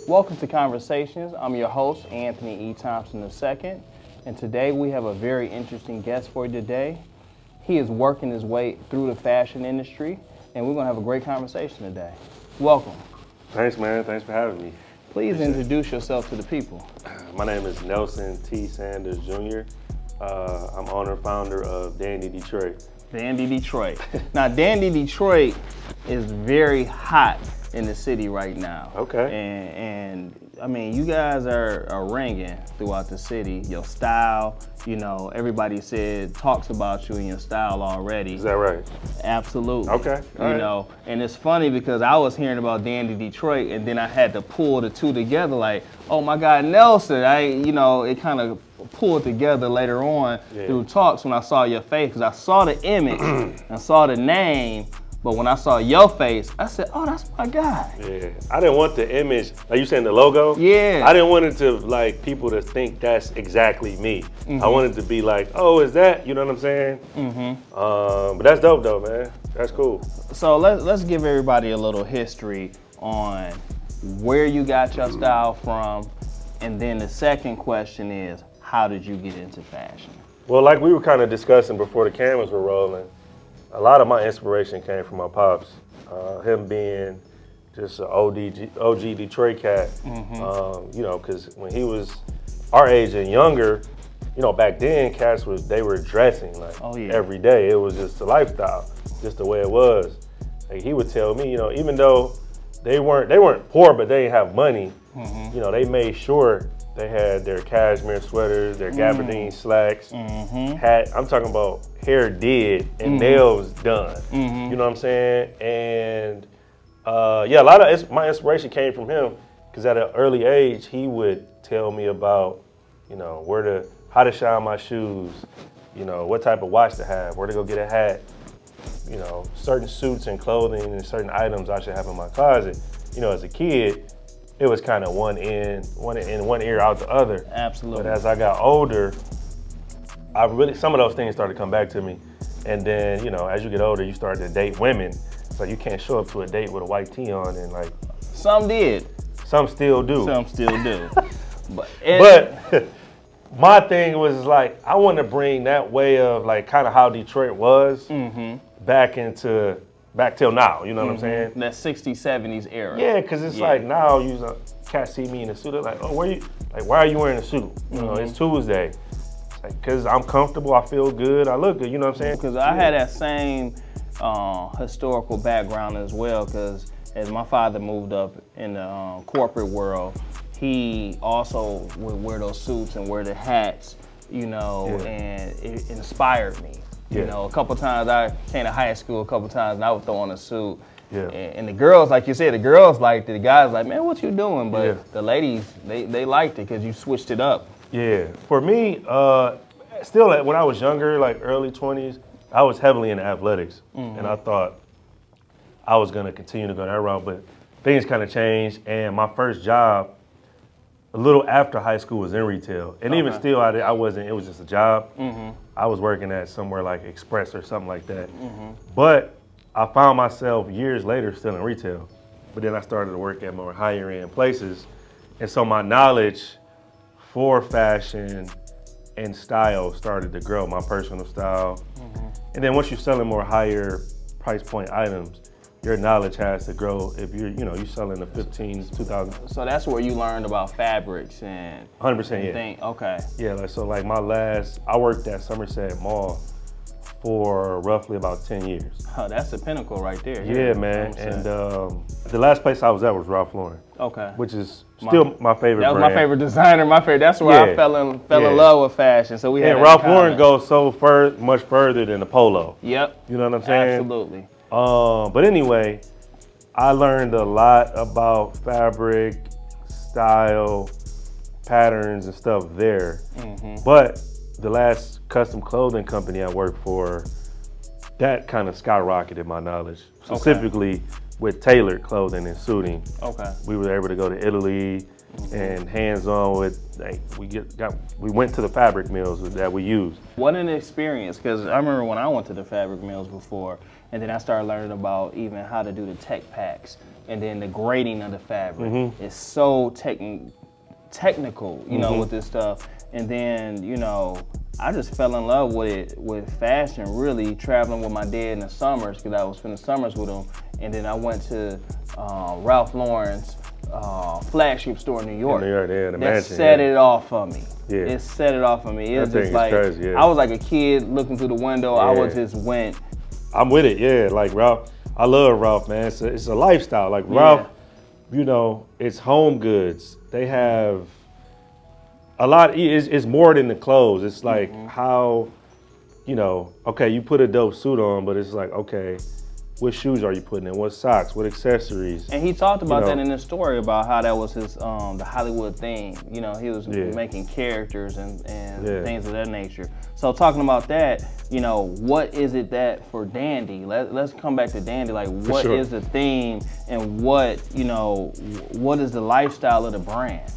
Welcome to Conversations. I'm your host, Anthony E Thompson II, and today we have a very interesting guest for you today. He is working his way through the fashion industry, and we're going to have a great conversation today. Welcome. Thanks, man. Thanks for having me. Please introduce yourself to the people. My name is Nelson T. Sanders Jr. I'm owner and founder of Dandy Detroit. Dandy Detroit. Now, Dandy Detroit is very hot in the city right now. Okay. And I mean, you guys are ringing throughout the city. Your style, everybody talks about you and your style already. Is that right? Absolutely. Okay. All right. And it's funny because I was hearing about Dandy Detroit and then I had to pull the two together like, oh my God, Nelson. It kind of pulled together later on through talks when I saw your face, because I saw the image and saw the name. But when I saw your face, I said, oh, that's my guy. Yeah, I didn't want the image, like you saying the logo? Yeah. I didn't want it to, people to think that's exactly me. I wanted to be like, oh, is that, you know what I'm saying? But that's dope though, man. That's cool. So let's give everybody a little history on where you got your style from. And then the second question is, how did you get into fashion? Well, like we were kind of discussing before the cameras were rolling, a lot of my inspiration came from my pops. Him being just an OG Detroit cat, because when he was our age and younger, back then cats they were dressing every day. It was just a lifestyle, just the way it was. Like he would tell me, even though they weren't poor, but they didn't have money, they made sure they had their cashmere sweaters, their gabardine slacks, hat. I'm talking about hair did and nails done. You know what I'm saying? And a lot of my inspiration came from him, because at an early age he would tell me about, how to shine my shoes, what type of watch to have, where to go get a hat, certain suits and clothing and certain items I should have in my closet. As a kid, it was kind of one in, one ear out the other. Absolutely. But as I got older, some of those things started to come back to me. And then, as you get older, you start to date women. So you can't show up to a date with a white tee on and Some did. Some still do. Some still do. But my thing was I want to bring that way of kind of how Detroit was back till now, you know what I'm saying? That 60s, 70s era. Yeah, because it's now cats see me in a suit, they're like, oh, why are you wearing a suit? It's Tuesday. Because I'm comfortable, I feel good, I look good, you know what I'm saying? Because I had that same historical background as well, because as my father moved up in the corporate world, he also would wear those suits and wear the hats, and it inspired me. A couple times I came to high school, and I would throw on a suit. Yeah. And the girls, like you said, the girls liked it. The guys like, man, what you doing? But the ladies, they liked it because you switched it up. Yeah. For me, still when I was younger, early 20s, I was heavily into athletics. And I thought I was going to continue to go that route. But things kind of changed. And my first job, a little after high school, was in retail. And even still, I wasn't, it was just a job. I was working at somewhere like Express or something like that. But I found myself years later still in retail. But then I started to work at more higher end places. And so my knowledge for fashion and style started to grow, my personal style. And then once you're selling more higher price point items, your knowledge has to grow. If you're selling the 15, 2000. So that's where you learned about fabrics and 100%, yeah. Okay. Yeah, I worked at Somerset Mall for roughly about 10 years. Oh, that's the pinnacle right there. Yeah, man. And the last place I was at was Ralph Lauren. Okay. Which is still my favorite brand. That was my favorite designer. That's where I fell in love with fashion. So we had. And Ralph Lauren goes so much further than the polo. Yep. You know what I'm saying? Absolutely. But anyway, I learned a lot about fabric, style, patterns, and stuff there. But the last custom clothing company I worked for, that kind of skyrocketed my knowledge, specifically with tailored clothing and suiting. Okay. We were able to go to Italy and hands-on with, we went to the fabric mills that we used. What an experience, because I remember when I went to the fabric mills before, and then I started learning about even how to do the tech packs, and then the grading of the fabric. It's so technical, you know, with this stuff. And then, you know, I just fell in love with fashion, really, traveling with my dad in the summers, because I was spending summers with him. And then I went to Ralph Lauren's flagship store in New York. In New York, yeah, the that mansion, set it off for me. Yeah. It set it off for me. It was just like, crazy, yeah. I was like a kid looking through the window. I was just went. I'm with it, yeah. Like Ralph, I love Ralph, man. It's a lifestyle. Like Ralph, you know, it's home goods. They have a lot. It's more than the clothes. It's like how, you know, okay, you put a dope suit on, but it's like, okay, what shoes are you putting in? What socks? What accessories? And he talked about that in his story, about how that was his the Hollywood thing. You know, he was making characters and things of that nature. So talking about that, you know, what is it that for Dandy? Let's come back to Dandy. Like, what is the theme, and what, you know, what is the lifestyle of the brand?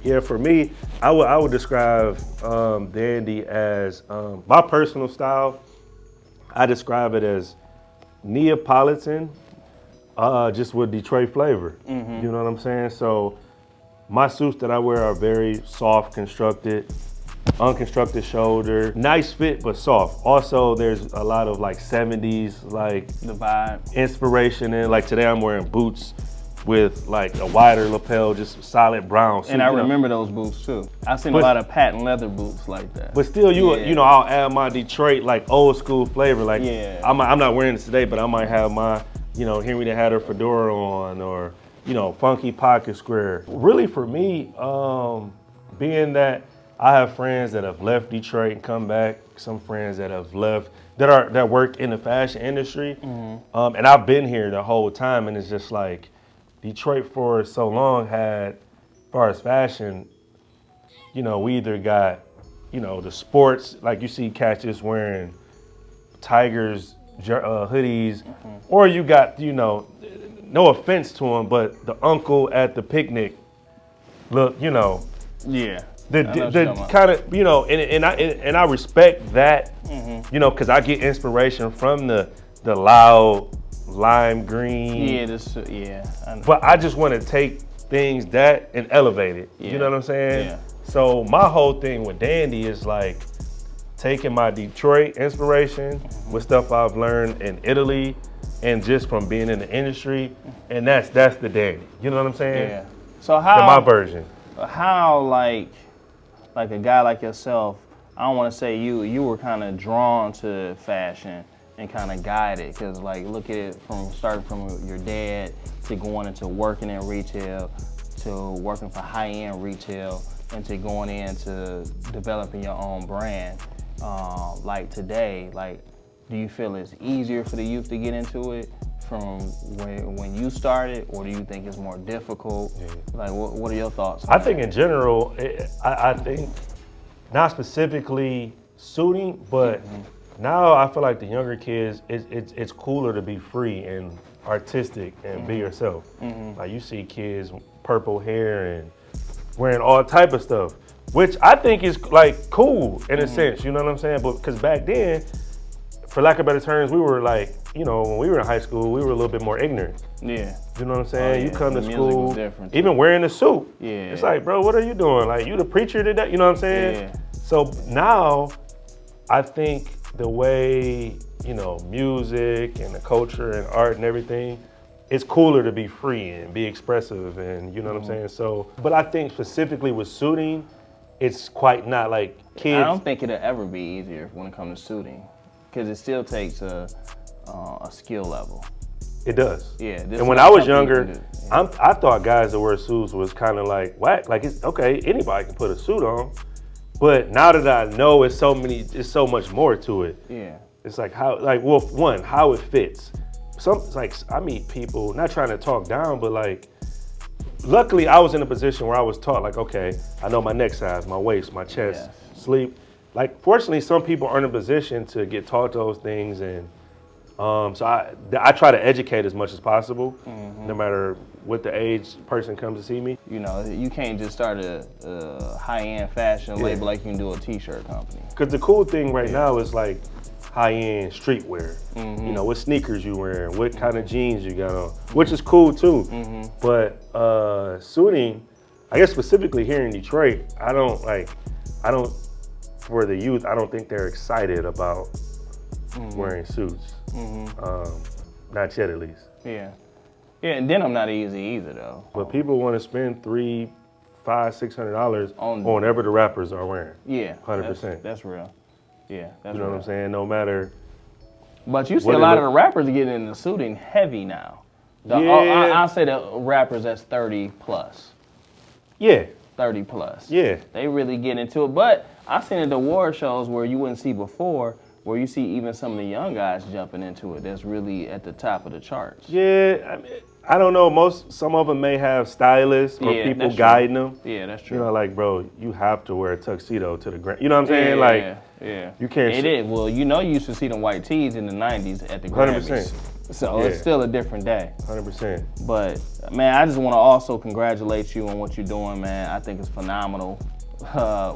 Yeah, for me, I would describe Dandy as my personal style. I describe it as Neapolitan, just with Detroit flavor. You know what I'm saying? So my suits that I wear are very soft constructed, unconstructed shoulder, nice fit but soft. Also, there's a lot of like 70s like The vibe. inspiration in. Like today, I'm wearing boots with like a wider lapel, just solid brown suit. And I remember those boots too. I've seen a lot of patent leather boots like that. But still, you know, I'll add my Detroit like old school flavor. Like I'm not wearing this today, but I might have my, you know, Henry the Hatter fedora on, or, you know, funky pocket square. Really for me, being that I have friends that have left Detroit and come back, some friends that have left that work in the fashion industry, and I've been here the whole time, and it's just like Detroit for so long had, as far as fashion, you know, we either got, you know, the sports, like you see cats just wearing Tigers hoodies, or you got, you know, no offense to them, but the uncle at the picnic look, you know. Yeah. The kind of, you know, and I respect that, you know, because I get inspiration from the loud lime green. But I just want to take things that and elevate it. You know what I'm saying? Yeah. So my whole thing with Dandy is like taking my Detroit inspiration with stuff I've learned in Italy and just from being in the industry, and that's the Dandy. You know what I'm saying? Yeah. So how my version? How like a guy like yourself, I don't want to say you were kind of drawn to fashion and kind of guided, because like look at it from starting from your dad to going into working in retail to working for high-end retail and to going into developing your own brand. Like today, like, do you feel it's easier for the youth to get into it from when you started, or do you think it's more difficult? Like, what are your thoughts on I think in general, I think not specifically suiting, but now I feel like the younger kids, it's cooler to be free and artistic and be yourself. Like you see kids purple hair and wearing all type of stuff, which I think is like cool in a sense, you know what I'm saying? But because back then, for lack of better terms, we were like, you know, when we were in high school, we were a little bit more ignorant. Yeah. You know what I'm saying? You come to the school, music was even wearing a suit. Yeah. It's like, bro, what are you doing? Like, you the preacher today? You know what I'm saying? Yeah. So now, I think the way, you know, music and the culture and art and everything, it's cooler to be free and be expressive, and you know what I'm saying? So, but I think specifically with suiting, it's quite not like kids. I don't think it'll ever be easier when it comes to suiting, because it still takes a skill level. It does. Yeah. And when I was younger, I thought guys that wear suits was kind of like whack. Like, it's okay, anybody can put a suit on. But now that I know it's so much more to it. Yeah. It's like how it fits. It's like I meet people, not trying to talk down, but like, luckily I was in a position where I was taught like, okay, I know my neck size, my waist, my chest, sleep. Like, fortunately, some people aren't in a position to get taught those things, and so I try to educate as much as possible, no matter what the age person comes to see me. You know, you can't just start a high-end fashion label like you can do a t-shirt company. Because the cool thing right now is like, high-end streetwear. You know, what sneakers you wearing, what kind of jeans you got on, which is cool too. But suiting, I guess specifically here in Detroit, for the youth, I don't think they're excited about wearing suits. Not yet, at least. Yeah. Yeah, and denim not easy either, though. But people want to spend $300, $500, $600 on whatever the rappers are wearing. Yeah. 100%. That's real. Yeah, that's You know real. what I'm saying? No matter. But you see a lot of the rappers getting into suiting heavy now. I'll say the rappers that's 30 plus. Yeah. 30 plus. Yeah. They really get into it. But I've seen it at the award shows where you wouldn't see before, where you see even some of the young guys jumping into it. That's really at the top of the charts. Yeah, I mean, I don't know. Some of them may have stylists or people guiding them. Yeah, that's true. You know, like, bro, you have to wear a tuxedo to the ground. You know what I'm saying? Like, you can't. It is. Well, you know, you used to see them white tees in the '90s at the Grammys. 100%. So it's still a different day. 100%. But man, I just want to also congratulate you on what you're doing, man. I think it's phenomenal. I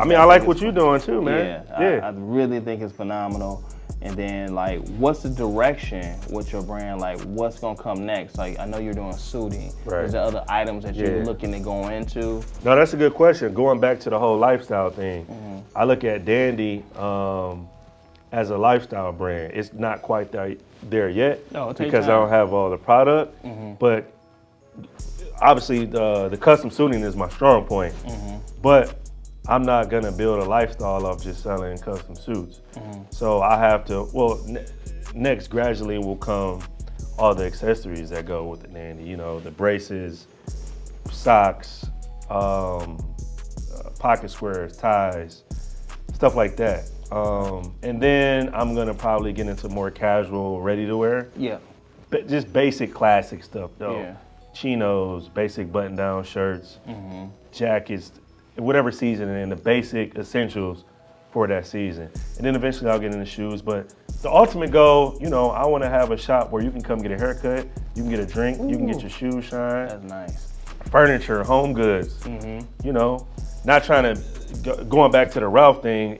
mean, I like what you're doing too, man. I really think it's phenomenal. And then, like, what's the direction with your brand? Like, what's gonna come next? Like, I know you're doing suiting. Right. Is there other items that you're looking to go into? No, that's a good question. Going back to the whole lifestyle thing, I look at Dandy as a lifestyle brand. It's not quite there yet because I don't have all the product. But obviously, the custom suiting is my strong point. But I'm not gonna build a lifestyle of just selling custom suits. So I have to, next gradually will come all the accessories that go with the Dandy. You know, the braces, socks, pocket squares, ties, stuff like that. And then I'm gonna probably get into more casual, ready to wear. Yeah. But just basic classic stuff though. Yeah. Chinos, basic button down shirts, jackets, whatever season, and the basic essentials for that season. And then eventually I'll get into shoes. But the ultimate goal, you know, I want to have a shop where you can come get a haircut, you can get a drink, you can get your shoes shine. That's nice. Furniture, home goods, you know, not trying to, going back to the Ralph thing,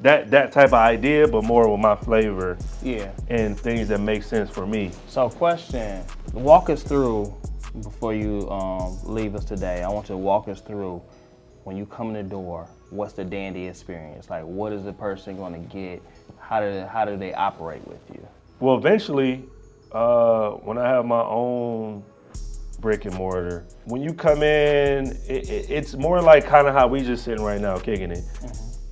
that type of idea, but more with my flavor and things that make sense for me. So question, walk us through, before you leave us today, I want you to walk us through, when you come in the door, what's the Dandy experience? Like, what is the person going to get? How do they operate with you? Well, eventually, when I have my own brick and mortar, when you come in, it's more like kind of how we just sitting right now, kicking it.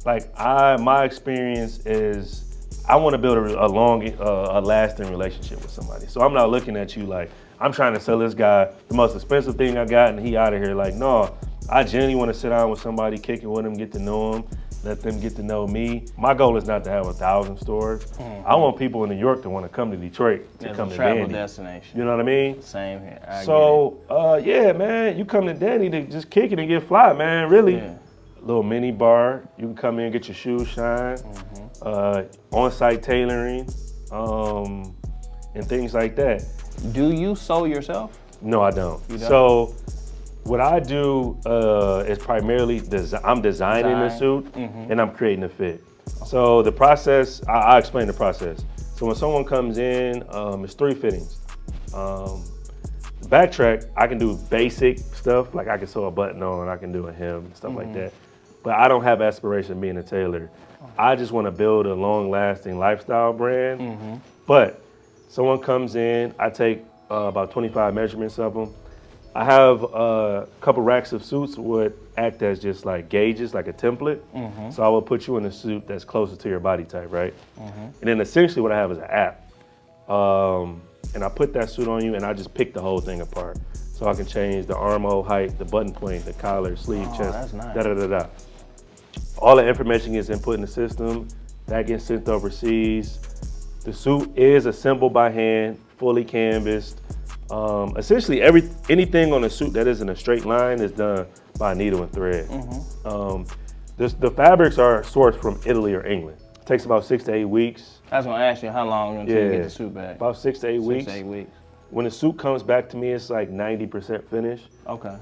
Like my experience is, I want to build a lasting relationship with somebody. So I'm not looking at you like I'm trying to sell this guy the most expensive thing I got and he out of here. Like, no. I genuinely want to sit down with somebody, kick it with them, get to know them, let them get to know me. My goal is not to have 1,000 stores. I want people in New York to want to come to Detroit to come to Dandy. Travel destination. You know what I mean? Same here. Yeah, man, you come to Dandy to just kick it and get fly, man, really. A little mini bar. You can come in and get your shoes shine. On-site tailoring, and things like that. Do you sew yourself? No, I don't. You don't? So, what I do is primarily I'm designing the suit and I'm creating the fit. So the process, I'll explain the process. So when someone comes in, it's 3 fittings. Backtrack, I can do basic stuff, like I can sew a button on, I can do a hem, stuff like that. But I don't have aspiration of being a tailor. I just want to build a long-lasting lifestyle brand. But someone comes in, I take about 25 measurements of them. I have a couple racks of suits would act as just like gauges, like a template. So I will put you in a suit that's closer to your body type, right? And then essentially what I have is an app. And I put that suit on you and I just pick the whole thing apart. So I can change the armhole height, the button point, the collar, sleeve, chest, that's nice. da-da-da-da. All the information gets input in the system. That gets sent overseas. The suit is assembled by hand, fully canvassed. Essentially, anything on a suit that isn't a straight line is done by needle and thread. The fabrics are sourced from Italy or England. It takes about 6 to 8 weeks. I was gonna ask you how long until you get the suit back. About 6 to 8 weeks. 6 to 8 weeks. When the suit comes back to me, it's like 90% finished. Okay.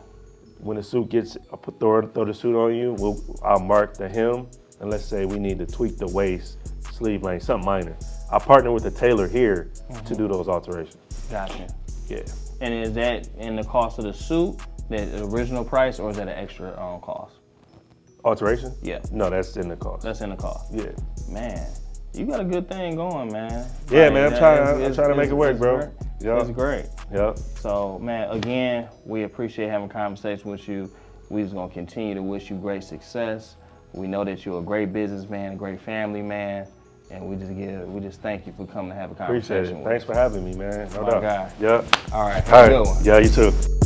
When the suit gets, throw the suit on you, I'll mark the hem and let's say we need to tweak the waist, sleeve length, something minor. I partner with the tailor here to do those alterations. Gotcha. Yeah. And is that in the cost of the suit, the original price, or is that an extra cost? Alteration? Yeah. No, that's in the cost. That's in the cost. Yeah. Man, you got a good thing going, man. Yeah, Like, man, I'm trying to make it work, bro. Yeah. It's great. Yep. So, man, again, we appreciate having a conversation with you. We just gonna continue to wish you great success. We know that you're a great businessman, a great family man, and we just thank you for coming to have a conversation. Appreciate it. Thanks for having me, man. No My doubt. guy. Yep. All right. All Have a good right. one. Yeah, you too.